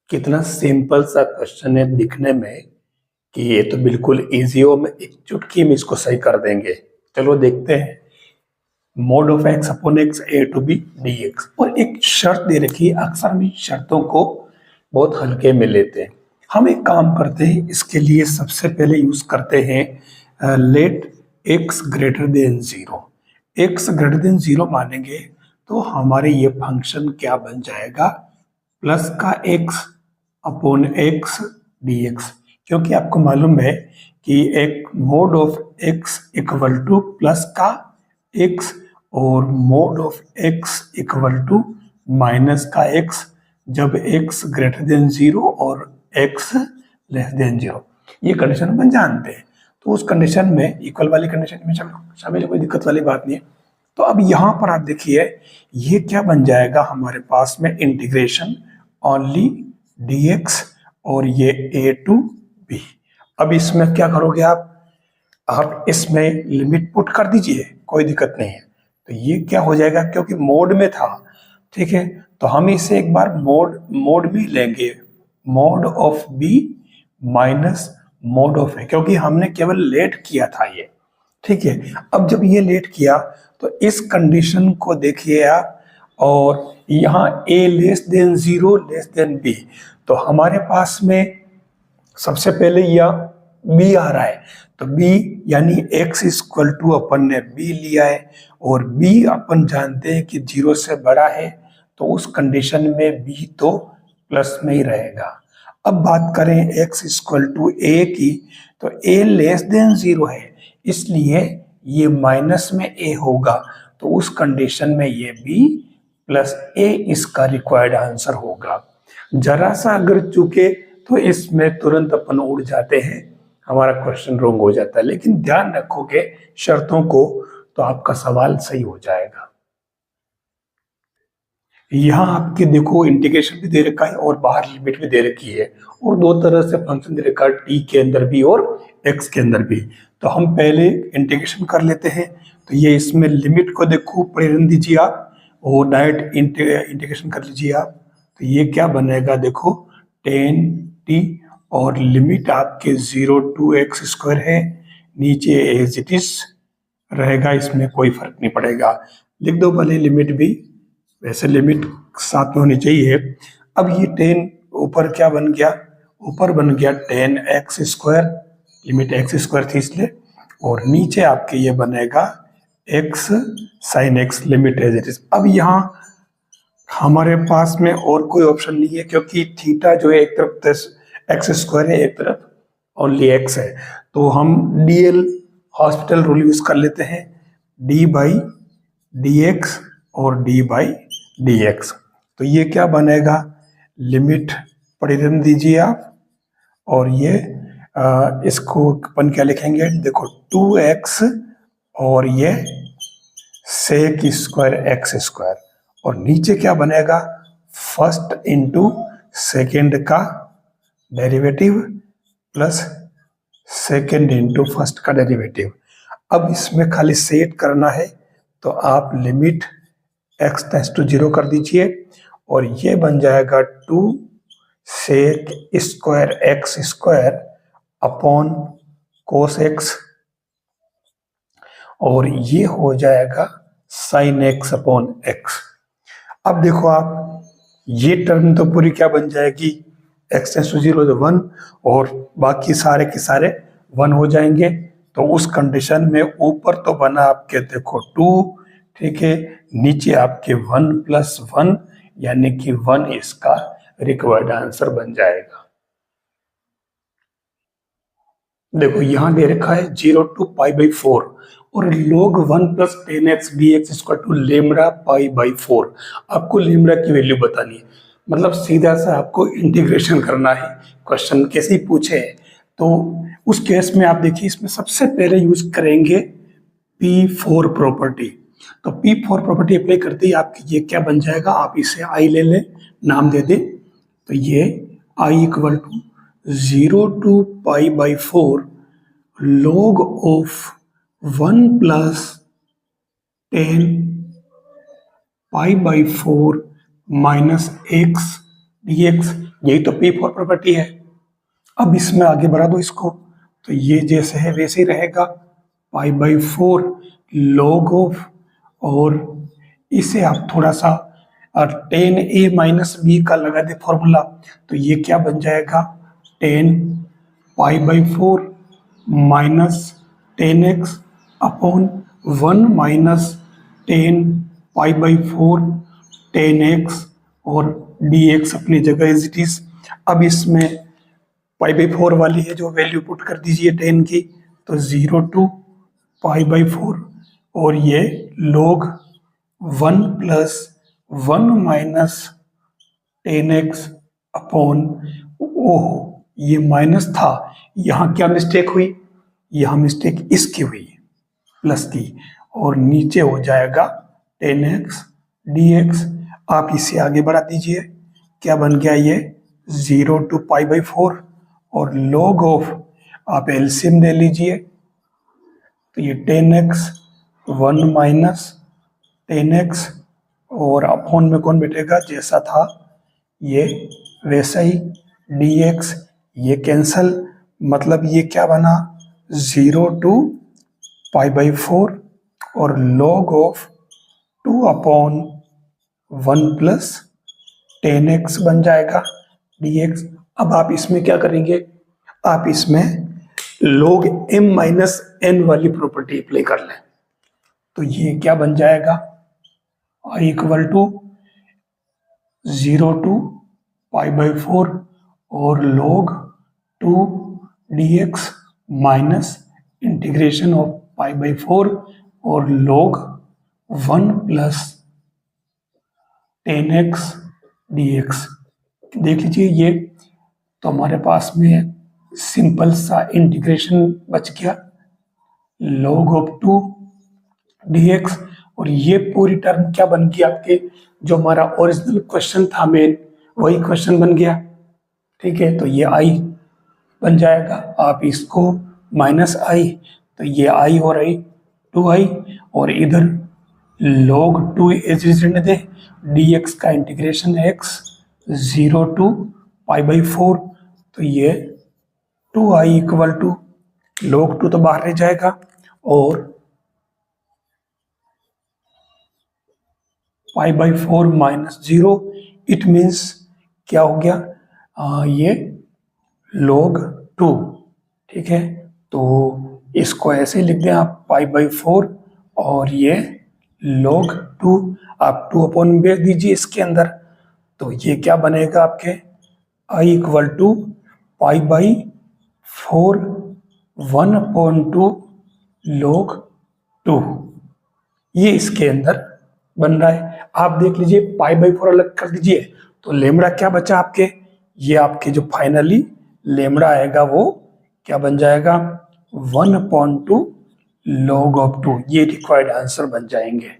कितना सिंपल सा क्वेश्चन है दिखने में कि ये तो बिल्कुल इजी हो, मैं एक चुटकी में इसको सही कर देंगे। चलो देखते हैं। Mod of x upon x a to b d x, और एक शर्त दे रखी है। अक्सर हम इन शर्तों को बहुत हल्के में लेते हैं। हम एक काम करते हैं, इसके लिए सबसे पहले यूज करते हैं let x greater than zero. X greater than zero मानेंगे तो हमारे ये फंक्शन क्या बन जाएगा, प्लस का x upon x d x. क्योंकि आपको मालूम है कि एक mod of x equal to plus का एक्स और mod of x equal to minus का एक्स जब एक्स ग्रेटर देन जीरो और एक्स लेस देन जीरो। ये कंडीशन अपन जानते हैं, तो उस कंडीशन में इक्वल वाली कंडीशन में शामिल कोई दिक्कत वाली बात नहीं है। तो अब यहां पर आप देखिए ये क्या बन जाएगा हमारे पास में, इंटीग्रेशन ओनली dx और ये a टू b। अब इसमें क्या करोगे आप इसमें लिमिट पुट कर दीजिए, कोई दिक्कत नहीं है। तो ये क्या हो जाएगा, क्योंकि मोड में था, ठीक है, तो हम इसे एक बार मोड में लेंगे, mode of b minus mode of a, क्योंकि हमने केवल लेट किया था ये, ठीक है। अब जब ये लेट किया तो इस कंडीशन को देखिए आप, और यहाँ a less than zero less than b, तो हमारे पास में सबसे पहले यह b आ रहा है, तो b यानी x इक्वल टू अपन ने b लिया है, और b अपन जानते हैं कि जीरो से बड़ा है, तो उस कंडीशन में b तो प्लस में ही रहेगा। अब बात करें x इक्वल टू a की, तो a लेस देन जीरो है, इसलिए ये माइनस में a होगा, तो उस कंडीशन में ये b प्लस a इसका रिक्वायर्ड आंसर होगा। जरा सा अगर चूके तो इसमें तुरंत अपन उड़ जाते हैं, हमारा क्वेश्चन रॉन्ग हो जाता है। लेकिन ध्यान रखोगे शर्तों को तो आपका सवाल सही हो जाएगा। यहाँ आपके देखो इंटीग्रेशन भी दे रखा है और बाहर लिमिट भी दे रखी है, और दो तरह से फंक्शन दे रखा है, t के अंदर भी और x के अंदर भी। तो हम पहले इंटीग्रेशन कर लेते हैं। तो ये इसमें लिमिट को देखो पढ़े रहने दीजिए आप, और डायरेक्ट इंटीग्रेशन कर लीजिए आप। तो ये क्या बनेगा देखो, 10t, और लिमिट आपके 0 टू एक्स स्क्वायर है, नीचे एज इट इज रहेगा, इसमें कोई फर्क नहीं पड़ेगा। लिख दो भले लिमिट भी, वैसे लिमिट साथ में होनी चाहिए। अब ये 10 ऊपर क्या बन गया, ऊपर बन गया 10x square, limit x square थी इसलिए, और नीचे आपके ये बनेगा x sine x, limit as it is. अब यहाँ हमारे पास में और कोई ऑप्शन नहीं है, क्योंकि थीटा जो है एक तरफ x स्क्वायर है, एक तरफ ओनली x है, तो हम DL हॉस्पिटल रूल यूज कर लेते हैं, d बाई dx और d बाई dx। तो ये क्या बनेगा, लिमिट पढ़े रहने दीजिए आप, और ये इसको अपन क्या लिखेंगे देखो, 2x और ये सेक स्क्वायर एक्स स्क्वायर, और नीचे क्या बनेगा, फर्स्ट इंटू सेकेंड का derivative plus second into first का डेरिवेटिव। अब इसमें खाली सेट करना है, तो आप limit x tends to zero कर दीजिए, और ये बन जाएगा 2 sec square x square upon cos x, और ये हो जाएगा साइन एक्स अपॉन एक्स। अब देखो आप, ये टर्म तो पूरी क्या बन जाएगी, x टेंड्स टू जीरो 1, और बाकी सारे के सारे 1 हो जाएंगे। तो उस कंडीशन में ऊपर तो बना आपके देखो 2, ठीक है, नीचे आपके 1 प्लस 1, यानी कि 1 इसका रिक्वायर्ड आंसर बन जाएगा। देखो यहां दे रखा है 0 टू पाई बाई 4, और log 1 plus 10x dx equal to लेमड़ा पाई बाई 4। आपको लेमड़ा की वैल्यू बतानी है, मतलब सीधा सा आपको इंटीग्रेशन करना है, क्वेश्चन कैसे ही पूछे। तो उस केस में आप देखिए, इसमें सबसे पहले यूज करेंगे P4 प्रॉपर्टी। तो P4 प्रॉपर्टी अप्लाई करते ही आपकी ये क्या बन जाएगा, आप इसे I ले लें, नाम दे दें, तो ये I equal to 0 to pi by 4 log of 1 plus 10 pi by 4 minus x dx, यही तो P4 प्रॉपर्टी है। अब इसमें आगे बढ़ा दो इसको, तो ये जैसे है वैसे ही रहेगा, π/4 log ऑफ, और इसे आप थोड़ा सा tan a - b का लगा दे फॉर्मूला, तो ये क्या बन जाएगा, tan π/4 minus tan x upon 1 minus tan π/4 tan x, और dx अपनी जगह एज इट इज। अब इसमें π/4 वाली है जो वैल्यू पुट कर दीजिए tan की, तो 0 to π/4, और ये log 1 plus 1 minus tan x upon, oh ये माइनस था, यहाँ क्या मिस्टेक हुई, यहाँ मिस्टेक इसकी हुई प्लस की, और नीचे हो जाएगा tan x dx। आप इसे आगे बढ़ा दीजिए, क्या बन गया ये 0 to π/4, और log ऑफ आप एलसीएम ले लीजिए, तो ये tan x 1 minus tan x, और अपॉन में कौन बैठेगा, जैसा था ये वैसा ही dx, ये कैंसल, मतलब ये क्या बना 0 to π/4, और log of 2 upon 1 plus tan x बन जाएगा dx। अब आप इसमें क्या करेंगे, आप इसमें log m-n वाली प्रॉपर्टी अप्लाई कर लें, तो ये क्या बन जाएगा, i इक्वल टू 0 to π/4 और log 2 dx minus integration of π/4 और log 1 plus tan x dx। देख लीजिए, ये तो हमारे पास में सिंपल सा इंटीग्रेशन बच गया, log ऑफ 2 dx, और ये पूरी टर्म क्या बन गई आपके, जो हमारा ओरिजिनल क्वेश्चन था मेन, वही क्वेश्चन बन गया। ठीक है, तो ये i बन जाएगा, आप इसको माइनस i, तो ये i और i 2i, और इधर log 2 एज रहने दे, dx का इंटीग्रेशन x 0 to π/4, तो ये 2i इक्वल टू log 2 तो बाहर रह जाएगा, और π/4 माइनस 0, इट मीन्स क्या हो गया, ये log 2। ठीक है, तो इसको ऐसे लिख दें आप π/4, और ये log 2, आप 2 अपॉन भेज दीजिए इसके अंदर, तो ये क्या बनेगा आपके i इक्वल टू π/4 1/2 log 2, ये इसके अंदर बन रहा है। आप देख लीजिए π/4 अलग कर दीजिए, तो लेमड़ा क्या बचा आपके, ये आपके जो फाइनली लेमड़ा आएगा वो क्या बन जाएगा 1/2 log ऑफ 2, ये रिक्वायर्ड आंसर बन जाएंगे।